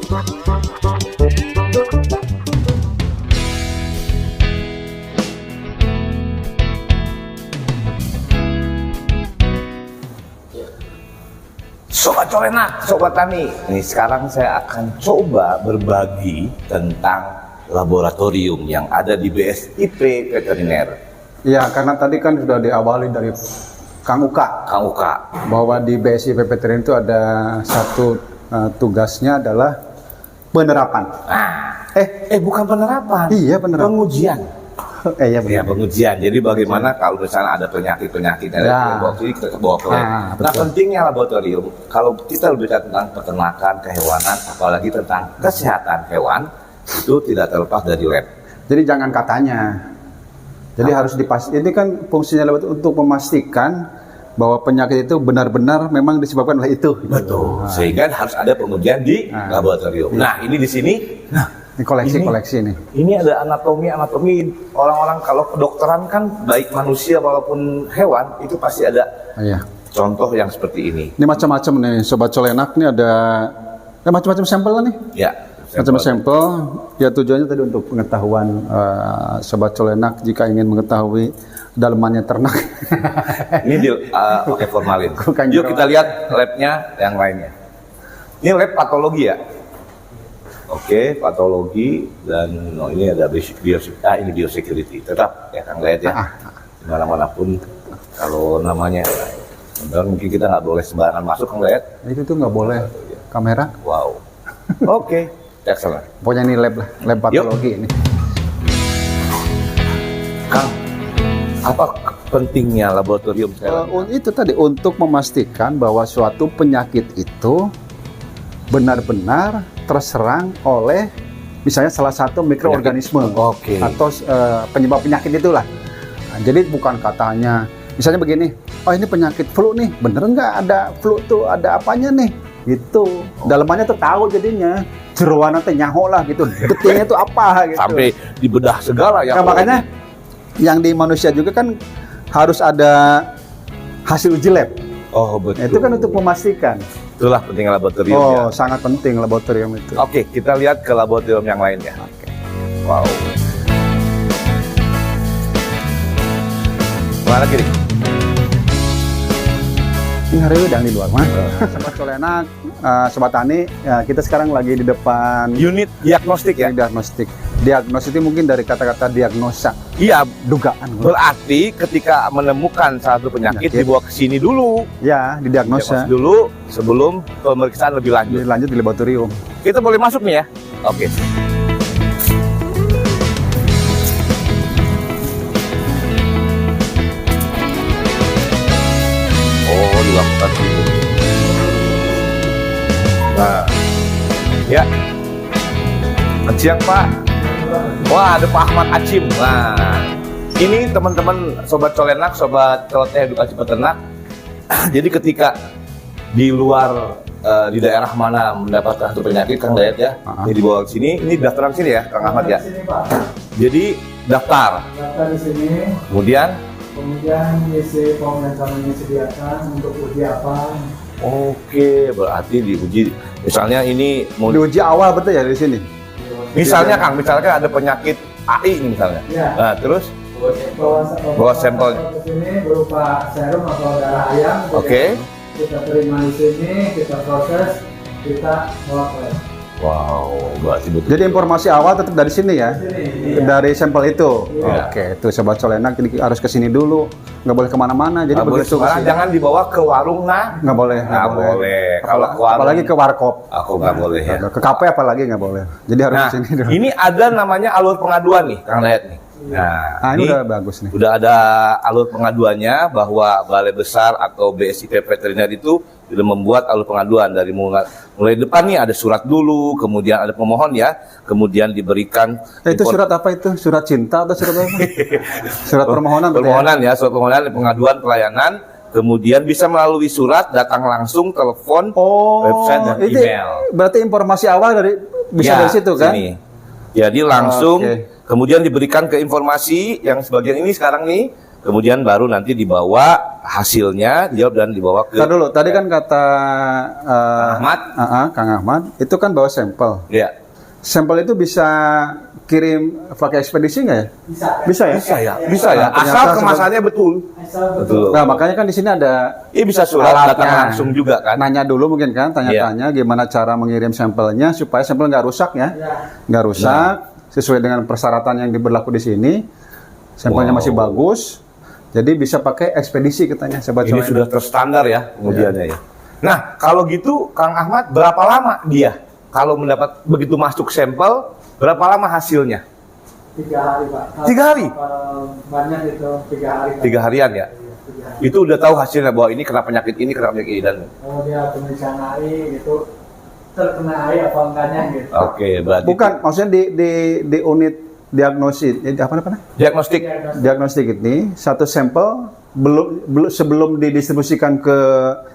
Sobat Colenak, Sobat Tani, ini sekarang saya akan coba berbagi tentang laboratorium yang ada di BSIP Veteriner. Ya, karena tadi kan sudah diawali dari Kang Uka. Kang Uka. Bahwa di BSIP Veteriner itu ada satu tugasnya adalah penerapan. Bukan penerapan. Iya, penerapan. Pengujian. Iya benar. Ya, pengujian. Jadi bagaimana kalau misalnya ada penyakit-penyakit yang dibawa sini kita bawa ke lab. Nah, pentingnya laboratorium kalau kita berbicara tentang peternakan, kehewanan, apalagi tentang kesehatan hewan, itu tidak terlepas dari lab. Jadi jangan katanya. Jadi harus dipastikan. Ini kan fungsinya laboratorium untuk memastikan bahwa penyakit itu benar-benar memang disebabkan oleh itu. Betul. Sehingga harus ada pengujian di laboratorium. Nah, ini di sini. Ini koleksi nih. Ini ada anatomi orang-orang kalau kedokteran kan baik manusia maupun hewan itu pasti ada contoh yang seperti ini. Ini macam-macam nih Sobat Colenak, nih ada macam-macam sampel nih. Ya. Macam sampel. Ya tujuannya tadi untuk pengetahuan Sobat Colenak jika ingin mengetahui dalemannya ternak. Ini pakai formalin. Yuk kita lihat labnya yang lainnya. Ini lab patologi ya. Oke, patologi dan ini ada ini biosecurity. Tetap ya Kang lihat ya. Dimana-manapun kalau namanya, mungkin kita nggak boleh sembarangan masuk Kang lihat. Itu tuh nggak boleh kamera. Wow. Oke, excellent. Pokoknya ini lab patologi ini. Kang, apa pentingnya laboratorium sekarang? Itu tadi untuk memastikan bahwa suatu penyakit itu benar-benar terserang oleh misalnya salah satu mikroorganisme atau penyebab penyakit itulah. Nah, jadi bukan katanya misalnya begini, oh ini penyakit flu nih, bener nggak ada flu tuh, ada apanya nih? Gitu. Dalemannya tuh tahu jadinya jeroan teh nyaho lah gitu. Detailnya tuh apa gitu. Sampai dibedah segala ya. Nah, makanya yang di manusia juga kan harus ada hasil uji lab. Oh betul. Itu kan untuk memastikan. Itulah pentingnya laboratorium. Oh, sangat penting laboratorium itu. Oke, kita lihat ke laboratorium yang lainnya. Wow. Mana lagi nih? Ini hari udah di luar mah. Sobat Colenak, Sobat Tani, kita sekarang lagi di depan unit diagnostik ya. Diagnostik. Diagnostik itu mungkin dari kata-kata diagnosa. Iya, dugaan. Berarti ketika menemukan satu penyakit dibawa ke sini dulu. Ya, didiagnosa dulu sebelum pemeriksaan lebih lanjut. Lanjut di laboratorium. Kita boleh masuk nih ya. Oke. Oh, dilakukan dulu. Nah, ya. Siang Pak. Wah, ada Pak Ahmad Acim. Nah, ini teman-teman Sobat Colenak, Sobat Celoteh Edukasi Peternak. Jadi ketika di luar di daerah mana mendapatkan satu penyakit, Kang Dayat ya, ini dibawa ke sini, ini daftaran sini ya, Kang Ahmad ya. Jadi daftar. Daftar di sini. Kemudian isi form yang kami sediakan untuk uji apa. Oke, berarti diuji. Misalnya ini mau diuji awal betul ya di sini. Misalnya Kang, misalkan ada penyakit AI ini misalnya. Ya. Nah, terus bawa sampel ke sini berupa serum atau darah ayam. Oke. Kita terima di sini, kita proses, kita bawa ke lab. Wow, berarti betul. Jadi informasi awal tetap dari sini ya, dari sampel itu. Iya. Oke, itu Sobat Colenak jadi harus ke sini dulu, nggak boleh kemana-mana. Jadi boleh sekarang jangan dibawa ke warung nggak boleh. Nggak boleh. Kalau ke warung, apalagi ke warkop. Aku nggak boleh ya. Ke kafe apalagi nggak boleh. Jadi harus ke sini dulu. Ini ada namanya alur pengaduan nih, Kang Dayat nih. Nah, ini udah bagus nih. Udah ada alur pengaduannya bahwa Balai Besar atau BSIP Veteriner itu sudah membuat alur pengaduan dari mulai depan nih ada surat dulu, kemudian ada pemohon ya, kemudian diberikan. Itu surat apa itu? Surat cinta atau surat apa? Surat permohonan. Permohonan ya, surat permohonan pengaduan pelayanan. Kemudian bisa melalui surat, datang langsung, telepon, website dan email. Berarti informasi awal bisa dari situ kan? Sini. Jadi langsung. Kemudian diberikan ke informasi yang sebagian ini sekarang nih kemudian baru nanti dibawa hasilnya dan dibawa ke Ntar dulu, tadi kan kata Ahmad. Kang Ahmad, itu kan bawa sampel. Ya. Sampel itu bisa kirim pakai ekspedisi nggak ya? Bisa ya? Bisa ya. Nah, Asal ternyata kemasannya betul. Betul. Nah, makanya kan di sini ada Bisa surat alatnya. datang langsung juga kan. Nanya dulu mungkin kan, tanya-tanya gimana cara mengirim sampelnya supaya sampel nggak rusak ya. Nggak rusak, sesuai dengan persyaratan yang berlaku di sini. Sampelnya masih bagus. Jadi bisa pakai ekspedisi katanya. Ini sudah terstandar ya kemudiannya ya. Nah, kalau gitu Kang Ahmad berapa lama dia kalau mendapat begitu masuk sampel, berapa lama hasilnya? 3 hari Pak. 3 hari? Banyak itu 3 hari Pak. 3 harian ya? 3 hari. Itu udah tahu hasilnya bahwa ini kena penyakit ini, kena penyakit ini dan Oh dia pemeriksaan AI gitu, terkena AI apa enggaknya gitu. oke, berarti Bukan, maksudnya di unit diagnosis, apa? diagnostik. Diagnostik ini satu sampel belum sebelum didistribusikan ke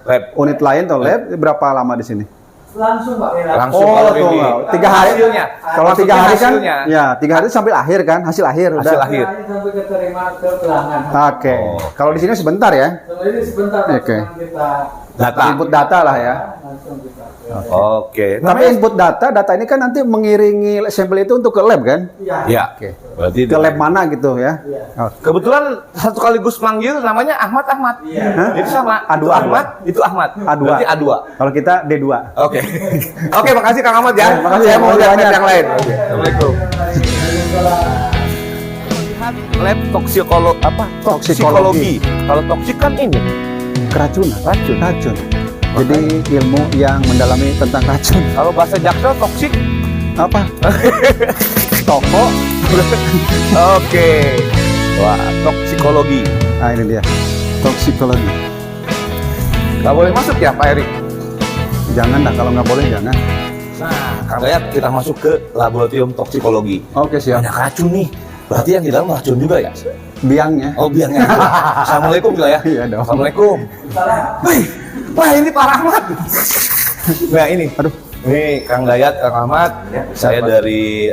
Lab. unit lain atau lab berapa lama di sini? Langsung Pak. Langsung Oh, kalau tuh, ini. 3 hari. Hasilnya. Kalau 3 Maksudnya hari kan, hasilnya. ya 3 hari sampai akhir kan, hasil akhir Hasil udah. akhir. Sampai keterima ke pelanggan. Oke. Oh. Kalau di sini sebentar ya, Sebenarnya sebentar Pak, Oke. cuman kita Data. input data lah ya. langsung kita. Oke. Tapi input data ini kan nanti mengiringi sampel itu untuk ke lab kan? Iya. Ya. Oke. Berarti Ke lab mana gitu ya? Iya. Oh. kebetulan satu kaligus manggil namanya Ahmad. Iya. Jadi sama. A2. Itu Ahmad, itu Ahmad. A2. Berarti A2. Kalau kita D2. Oke. Oke, makasih Kang Ahmad ya. Makasih, Saya mau makasih lihat banyak. yang lain. Oke. Assalamualaikum. Lihat lab toksikologi. Kalau toksik kan ini Keracunan. racun. Jadi ilmu yang mendalami tentang racun. Kalau bahasa Jaksel toksik. Apa? Toko. Oke. Wah, toksikologi. Nah ini dia. Toksikologi. Nggak boleh masuk ya Pak Erik? Jangan dah, kalau nggak boleh jangan. Nah, Kang Dayat kita masuk ke laboratorium toksikologi. Oke siap. Banyak racun nih. Berarti yang di dalam racun juga ya? Biangnya. Oh, biangnya. Assalamualaikum juga ya? Iya dong. Assalamualaikum. Wah, ini Pak Rahmat. Nah, ini. Aduh. Ini Kang Dayat, Kang Ahmad. Saya dari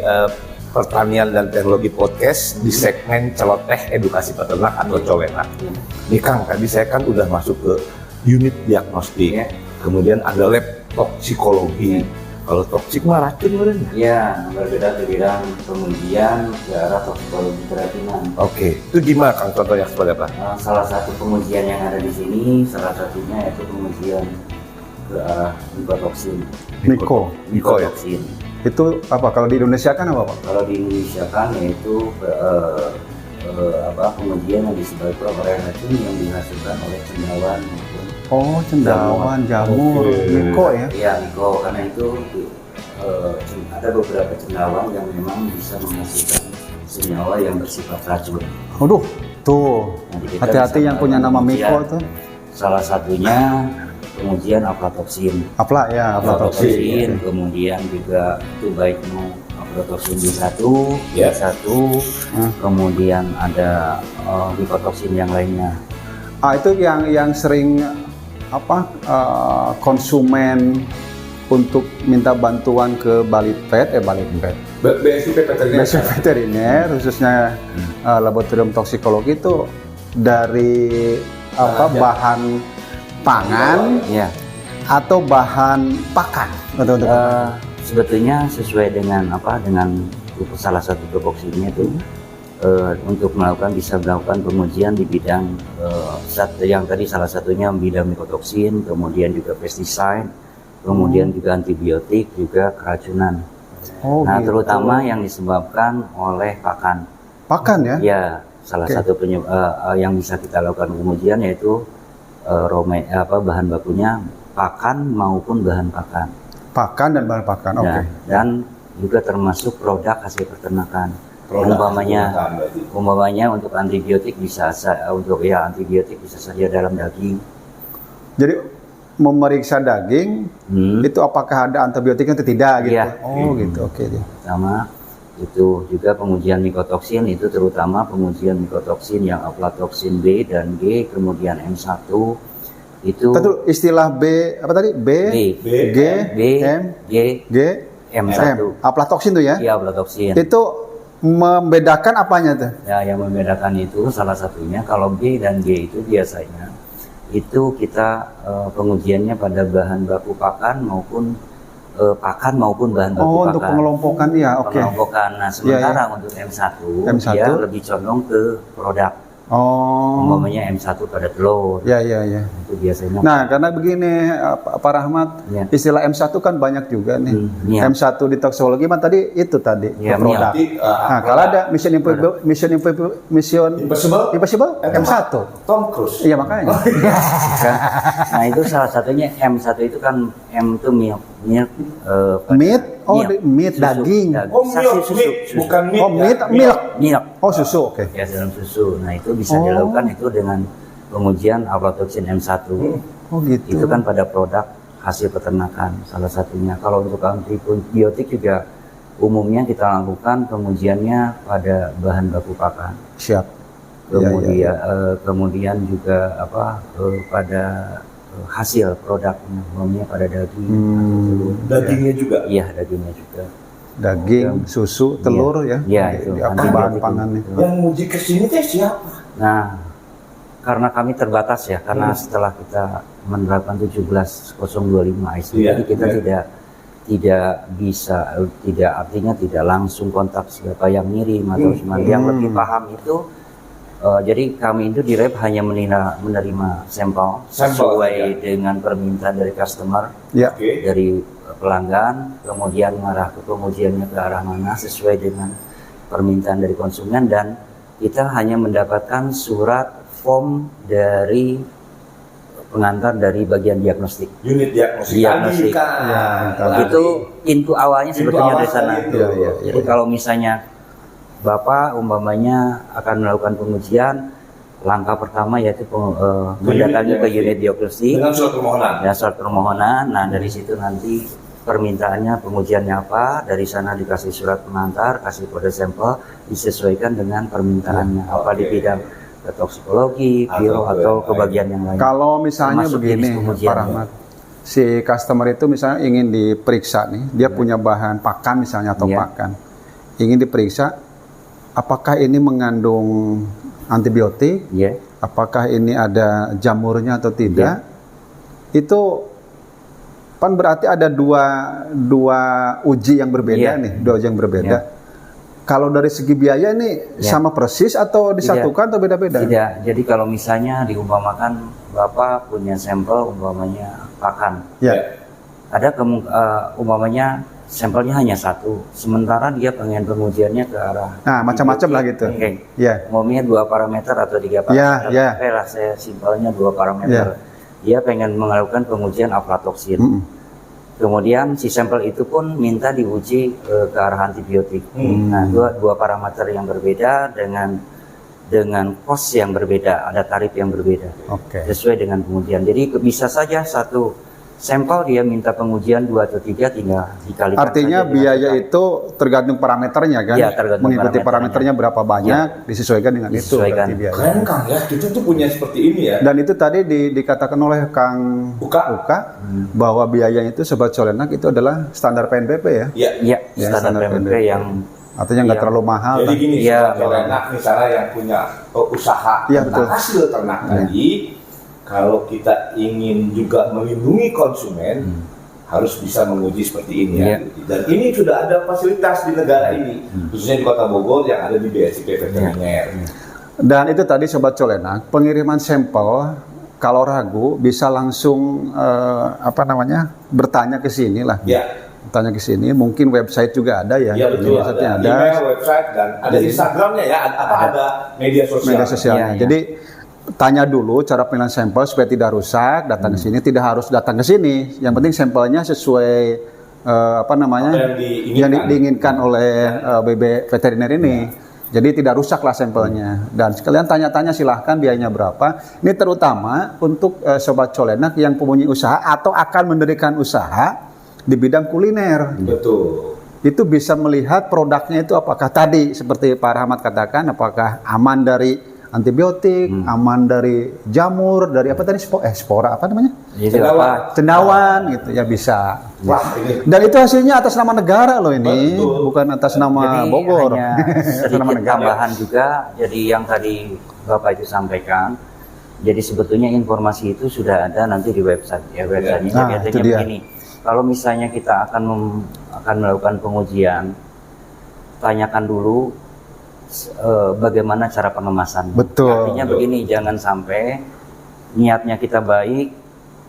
Pertanian dan Teknologi Podcast di segmen Celoteh Edukasi Peternak atau Colenak. Ini Kang, tadi saya kan udah masuk ke unit diagnostik. Kemudian ada lab toksikologi. Kalau toksik mah racun bener. Ya, berbeda ke bidang pengujian ke arah toksikologi keracunan. Oke, itu gimana Kang contohnya seperti apa? Salah satu pengujian yang ada di sini, salah satunya yaitu pengujian ke arah mikotoksin. Miko. Miko ya? Mikotoksin. Itu apa? Kalau di Indonesia kan apa Pak? Kalau di Indonesia kan yaitu pengujian yang disebabkan oleh racun yang dihasilkan oleh cendawan maupun Oh, cendawan, jamur, Miko ya? Iya, Miko, karena itu ada beberapa cendawan yang memang bisa menghasilkan senyawa yang bersifat racun. Waduh, tuh. Nanti kita Hati-hati bisa yang punya nama pengujian. Miko tuh. Salah satunya pengujian aflatoksin. Apla ya, aflatoksin. Kemudian juga itu baik mau aflatoksin B1, Ya. B1, kemudian ada mikotoksin yang lainnya. Ah, itu yang sering konsumen untuk minta bantuan ke BSI veteriner khususnya laboratorium toksikologi itu dari bahan pangan Ya, atau bahan pakan untuk sebetulnya sesuai dengan salah satu tupoksinya itu untuk bisa melakukan pengujian di bidang yang tadi salah satunya bidang mikotoksin, kemudian juga pestiside, kemudian juga antibiotik, juga keracunan. Oh, Nah, gitu. terutama yang disebabkan oleh pakan. Pakan ya? Ya, salah satu yang bisa kita lakukan pengujian yaitu bahan bakunya pakan maupun bahan pakan. Pakan dan bahan pakan. Oke. Ya, dan juga termasuk produk hasil peternakan. Umpamanya untuk antibiotik antibiotik bisa saja dalam daging. Jadi memeriksa daging itu apakah ada antibiotiknya atau tidak gitu. Iya. Oh, gitu. Oke. Sama itu juga pengujian mikotoksin, itu terutama pengujian mikotoksin yang aflatoksin B dan G, kemudian M1 itu Tentu istilah B apa tadi? B, B, G, B, M, G, G, M1. M. Aflatoksin tuh ya? Iya, aflatoksin. Itu membedakan apanya tuh? Ya, yang membedakan itu salah satunya kalau B dan G itu biasanya itu kita pengujiannya pada bahan baku pakan maupun bahan baku pakan. Untuk pengelompokan ya, oke. Pengelompokan. Nah, sementara untuk M1 dia lebih condong ke produk. Umpamanya M1 pada telur. Ya. Itu biasanya. Nah, karena begini Pak Rahmat, istilah M1 kan banyak juga nih. M1 di toksikologi kan tadi produk. Nah, kalau ada Mission Impossible M1. Tom Cruise. Iya makanya. Nah, itu salah satunya M1 itu kan M itu milk. Meat, Susu, daging. Susu. Bukan Milk. Oh, susu, oke. Ya, dalam susu. Nah, itu bisa dilakukan itu dengan pengujian aflatoxin M1. Oh, gitu. Itu kan pada produk hasil peternakan salah satunya. Kalau untuk antibiotik juga umumnya kita lakukan pengujiannya pada bahan baku pakan. Siap. Kemudian kemudian juga pada hasil produknya, umumnya pada daging. Dagingnya juga. Iya, dagingnya juga. Daging, susu, telur ya. Iya, itu. Bahan pangannya. Yang uji ke sini teh siapa? Nah, karena kami terbatas ya, karena setelah kita menerapkan 17025 ISO, jadi kita tidak langsung kontak siapa yang ngirim atau yang lebih paham itu. Jadi kami itu di Rep hanya menerima sampel sesuai dengan permintaan dari customer, dari pelanggan, kemudian mengarah ke pengujiannya ke arah mana sesuai dengan permintaan dari konsumen, dan kita hanya mendapatkan surat form dari pengantar dari bagian diagnostik. Unit diagnostik. Itu pintu awalnya sebetulnya dari sana. Jadi kalau misalnya Bapak umpamanya akan melakukan pengujian, langkah pertama yaitu mendatangi ke unit diagnostik dengan surat permohonan. Nah, dari situ nanti permintaannya pengujiannya apa, dari sana dikasih surat pengantar, kasih kode sampel, disesuaikan dengan permintaannya apa di bidang toksikologi, bio atau ke bagian yang lain. Kalau misalnya begini Pak Rahmat, si customer itu misalnya ingin diperiksa nih, dia punya bahan pakan misalnya atau pakan, ingin diperiksa apakah ini mengandung antibiotik, apakah ini ada jamurnya atau tidak, itu kan berarti ada dua uji yang berbeda nih, dua uji yang berbeda. Kalau dari segi biaya ini sama persis atau disatukan atau beda-beda? Tidak. Jadi kalau misalnya diumpamakan Bapak punya sampel umpamanya pakan, ada umpamanya sampelnya hanya satu, sementara dia pengen pengujiannya ke arah macam-macam lah gitu. Umumnya 2 parameter atau 3 parameter. Lah saya simpelnya 2 parameter. Dia pengen melakukan pengujian aflatoxin. Kemudian si sampel itu pun minta diuji ke arah antibiotik. Nah, dua parameter yang berbeda dengan cost yang berbeda, ada tarif yang berbeda. Sesuai dengan pengujian. Jadi bisa saja satu sampel dia minta pengujian 2 atau 3, tinggal dikalikan. Artinya biaya itu tergantung parameternya kan? Mengikuti parameternya berapa banyak, disesuaikan dengan itu. Keren Kang ya, kita tuh punya seperti ini ya. Dan itu tadi dikatakan oleh Kang Uka bahwa biayanya itu Sobat Colenak itu adalah standar PNBP ya? Iya, standar PNBP yang artinya nggak terlalu mahal. Jadi gini, Sobat Colenak misalnya yang punya usaha hasil ternak tadi, kalau kita ingin juga melindungi konsumen, harus bisa menguji seperti ini ya. Dan ini sudah ada fasilitas di negara ini, khususnya di Kota Bogor yang ada di BSIP Veteriner. Dan itu tadi Sobat Colenak, pengiriman sampel kalau ragu bisa langsung bertanya ke sini lah. Tanya ke sini, mungkin website juga ada ya. Iya betul, ada email, website, dan ada Instagramnya ya, ada media sosialnya. Jadi tanya dulu cara penilaian sampel supaya tidak rusak, datang ke sini, tidak harus datang ke sini. Yang penting sampelnya sesuai yang diinginkan oleh BB Veteriner ini. Jadi tidak rusak lah sampelnya. Dan sekalian tanya-tanya silahkan biayanya berapa. Ini terutama untuk Sobat Colenak yang mempunyai usaha atau akan mendirikan usaha di bidang kuliner. Betul. Itu bisa melihat produknya itu apakah tadi seperti Pak Rahmat katakan, apakah aman dari antibiotik, aman dari jamur, dari apa tadi spora apa namanya? Jadi Cendawan gitu ya bisa. Wah, ini Dan itu hasilnya atas nama negara loh ini, bukan atas nama Jadi Bogor. hanya Atas nama sedikit negara. tambahan juga, jadi yang tadi Bapak itu sampaikan, jadi sebetulnya informasi itu sudah ada nanti di website. Ya, websitenya Nah, jadi itu artinya dia. begini, kalau misalnya kita akan melakukan pengujian, tanyakan dulu bagaimana cara pengemasan. Betul. Artinya begini, jangan sampai niatnya kita baik,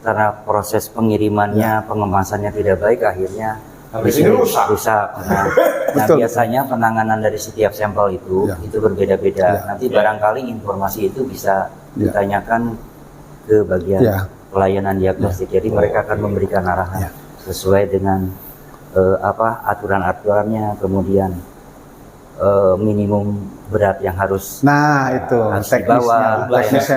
karena proses pengirimannya, pengemasannya tidak baik, akhirnya Habis di sini ini rusak. Nah, Betul. biasanya penanganan dari setiap sampel itu Ya. itu berbeda-beda. Ya. Nanti barangkali informasi itu bisa Ya. ditanyakan ke bagian Ya. pelayanan diagnostik. Jadi mereka akan memberikan arahan sesuai dengan aturan-aturannya, kemudian minimum berat yang harus Nah, itu dibawa, teknisnya.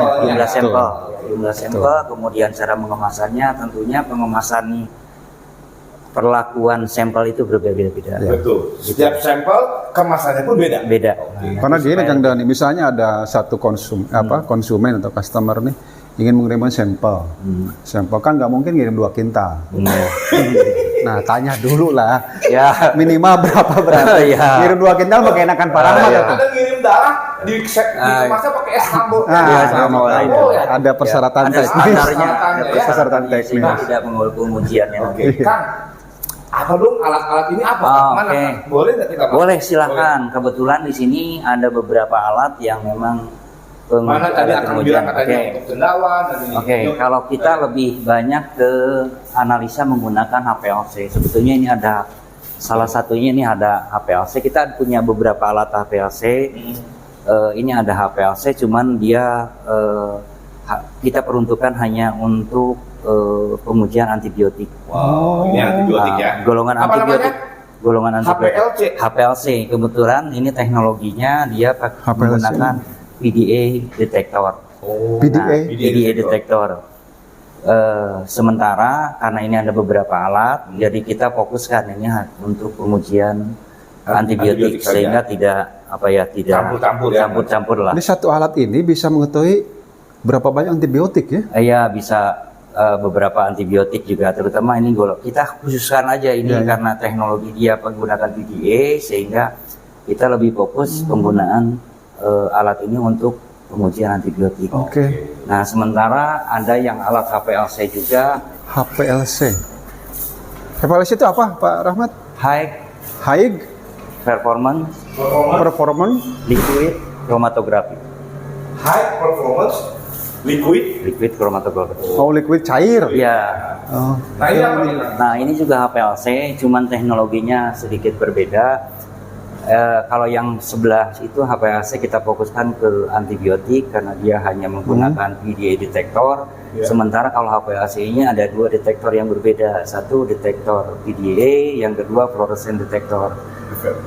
jumlah sampel, kemudian cara mengemasannya, tentunya pengemasan perlakuan sampel itu berbeda-beda. betul. Setiap sampel kemasannya pun beda. Beda. Karena gini Kang Dani, misalnya ada satu konsumen atau customer nih ingin mengirimkan sampel. Sampel kan nggak mungkin ngirim 2 kintal. Nah, tanya dulu lah. Ya. Minimal berapa berat? Ya. Ngirim 2 kintal pakai enakan parah Ya. ya. Ada ngirim darah dikemasnya pakai es kambo. Ada persyaratan Ada teknis. standarnya. Persyaratan Sehingga teknis. tidak mengurus pengujiannya. Oke, Kang. Apa dong alat-alat ini apa? Oh, Mana? oke. Kang? Boleh nggak kita? Pak? Boleh, silakan. Kebetulan di sini ada beberapa alat yang memang Mana tadi akan bilang katanya Oke. untuk cendawan dan ini. Oke, kalau kita lebih banyak ke analisa menggunakan HPLC. Sebetulnya ini ada salah satunya ini ada HPLC. Kita punya beberapa alat HPLC. Ini ada HPLC, cuman dia kita peruntukkan hanya untuk pengujian antibiotik. Wow, ini antibiotik ya. Golongan Apa antibiotik. namanya? Golongan antibiotik. HPLC. HPLC. Kebetulan ini teknologinya dia HPLC. menggunakan PDA detektor. Oh, PDA? PDA detektor. Sementara karena ini ada beberapa alat, jadi kita fokuskan ini untuk pengujian antibiotik saja. sehingga tidak tidak Campur-campur ya. campur-campur lah. Ini satu alat ini bisa mengetahui berapa banyak antibiotik ya? Ya bisa beberapa antibiotik juga, terutama ini kita khususkan aja ini Ya, ya. karena teknologi dia menggunakan PDA sehingga kita lebih fokus penggunaan alat ini untuk pengujian antibiotik. Oke. Nah, sementara ada yang alat HPLC juga, HPLC. HPLC itu apa, Pak Rahmat? high High performance Performance liquid chromatography. High performance liquid. Chromatography. liquid cair. Ya. Oh. Nah, ini apa nih? Kang? Nah, ini juga HPLC, cuman teknologinya sedikit berbeda. Kalau yang sebelah itu HPLC kita fokuskan ke antibiotik karena dia hanya menggunakan PDA detektor. Ya. Sementara kalau HPLC-nya ada 2 detektor yang berbeda. Satu detektor PDA, yang kedua fluorescent detektor.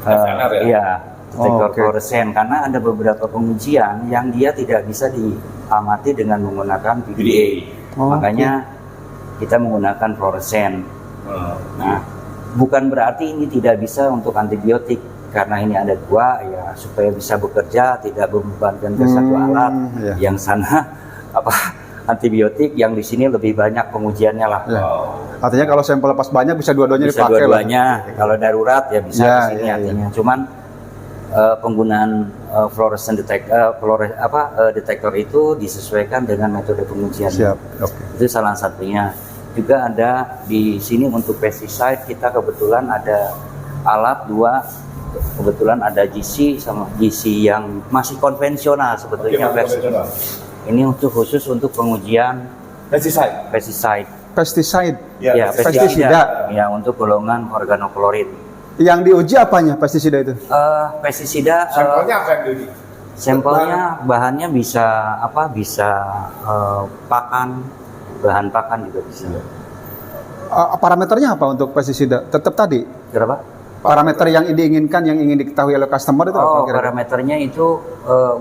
FNR ya? Iya, detektor Oke. fluoresen. Karena ada beberapa pengujian yang dia tidak bisa diamati dengan menggunakan PDA. Oh, Makanya kita menggunakan fluoresen. Nah, bukan berarti ini tidak bisa untuk antibiotik, karena ini ada 2 ya, supaya bisa bekerja tidak membebankan ke satu alat. iya. Yang sana antibiotik, yang di sini lebih banyak pengujiannya lah. Ya. Artinya kalau sampel pas banyak bisa dua-duanya Bisa dipakai lah. dua-duanya. Kalau darurat ya bisa Ya, di sini ya, artinya. Cuman penggunaan fluorescent detektor itu disesuaikan dengan metode pengujian. Siap. Oke. Itu salah satunya. Juga ada di sini untuk pesticide, kita kebetulan ada alat 2. Kebetulan ada GC sama GC yang masih konvensional sebetulnya versi. Ini untuk khusus untuk pengujian Pesticide. pesticide. Pesticide. Ya, pestisida. Ya, untuk golongan organoklorid. Yang diuji apanya pestisida itu? Pestisida Sampelnya apa yang diuji? sampelnya bahannya bisa pakan, bahan pakan juga bisa. Parameternya apa untuk pestisida? Tetap tadi Berapa? parameter yang diinginkan, yang ingin diketahui oleh customer itu apa kira-kira? Parameternya itu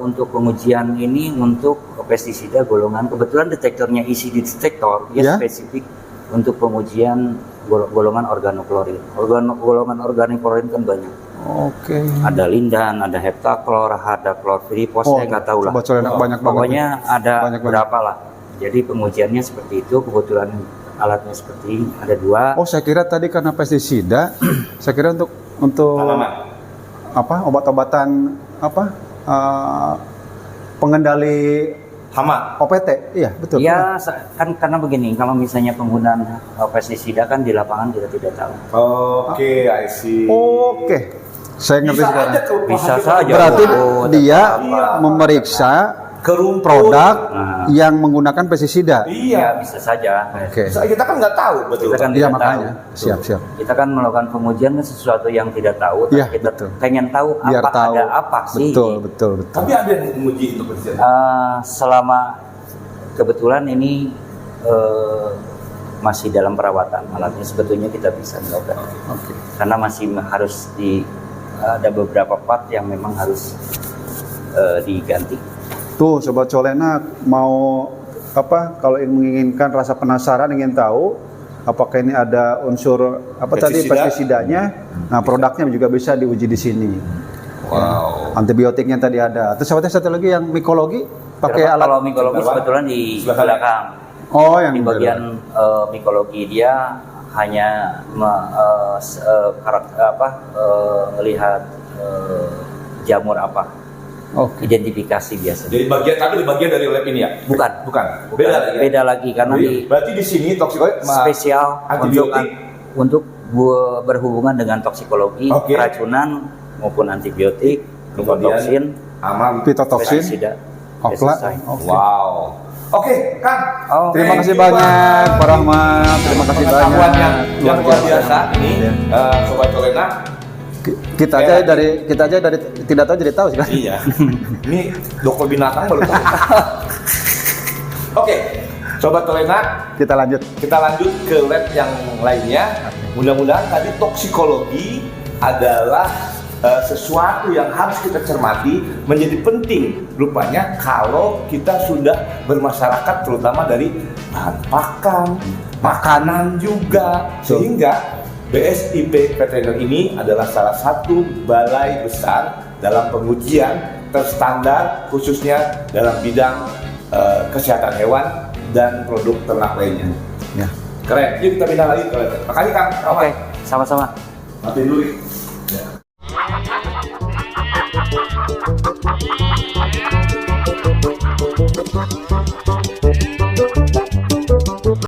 untuk pengujian ini untuk pestisida golongan, kebetulan detektornya ECD detektor, dia Ya. spesifik untuk pengujian golongan organoklorid. Golongan organoklorid kan banyak. Oke. Ada lindan, ada heptaklor, ada klorpirifos, saya nggak tahu lah. Sobat Colenak banyak banget. Pokoknya ada Banyak banget. berapa lah. Jadi pengujiannya seperti itu, kebetulan alatnya seperti ini, ada 2. Oh, saya kira tadi karena pestisida, saya kira untuk Tanaman. apa obat-obatan apa pengendali Hama. OPT, iya betul. Ya, kan karena begini, kalau misalnya penggunaan pestisida kan di lapangan kita tidak tahu. Oke, I see. Oke, saya ngerti Bisa sekarang. aja kelupaan Bisa kita. saja. Berarti Oh, dia apa. memeriksa Ke rumput. produk Nah. yang menggunakan pestisida. Ya, Iya. bisa saja. Oke. Kita kan nggak tahu betul. Kita kan Iya tidak makanya. tahu. Siap. Kita kan melakukan pengujian kan sesuatu yang tidak tahu, tapi Iya, kita betul. pengen tahu Biar apa tahu. ada apa sih. Betul. Tapi ada yang menguji untuk presiden. Selama kebetulan ini masih dalam perawatan alatnya, sebetulnya kita bisa melakukan. Oke. Karena masih harus ada beberapa part yang memang harus diganti. Tuh, Sobat Colenak mau apa? Kalau menginginkan rasa penasaran, ingin tahu apakah ini ada unsur apa tadi Pestisida. pestisidanya? Nah, produknya juga bisa diuji di sini. Wow. Antibiotiknya tadi ada. Terus satu lagi yang mikologi pakai Kalau alat. mikologi sebetulnya di Sebelah belakang. Oh, yang Di bagian mikologi dia hanya melihat jamur apa, identifikasi biasa. Jadi tapi di bagian dari lab ini ya? Bukan. Beda lagi. Ya? Beda lagi karena Berarti di sini toksikologi spesial antibiotik. untuk berhubungan dengan toksikologi, Oke. keracunan maupun antibiotik, toksin, aman. Pitotoksin. pestisida. Okla. Selesai. Oke. Wow. Oke, Kang. Oh, Terima Thank kasih you, banyak, Pak. Pak Rahmat. Terima kasih Pengetahuan banyak. yang luar biasa ini, Ya. Sobat Colenak. Kita aja dari tidak tahu jadi tahu sih kan. Iya. Ini dokter binatang baru tahu. Oke, Sobat Colenak, Kita lanjut. kita lanjut ke lab yang lainnya. Mudah-mudahan tadi toksikologi adalah sesuatu yang harus kita cermati, menjadi penting rupanya kalau kita sudah bermasyarakat, terutama dari bahan pakan, makanan juga, sehingga BSIP Veteriner ini adalah salah satu balai besar dalam pengujian terstandar, khususnya dalam bidang kesehatan hewan dan produk ternak lainnya. Ya. Keren. Yuk kita pindah lagi ke lab. Makasih Kang. Oke, sama-sama. Matiin dulu. Ya.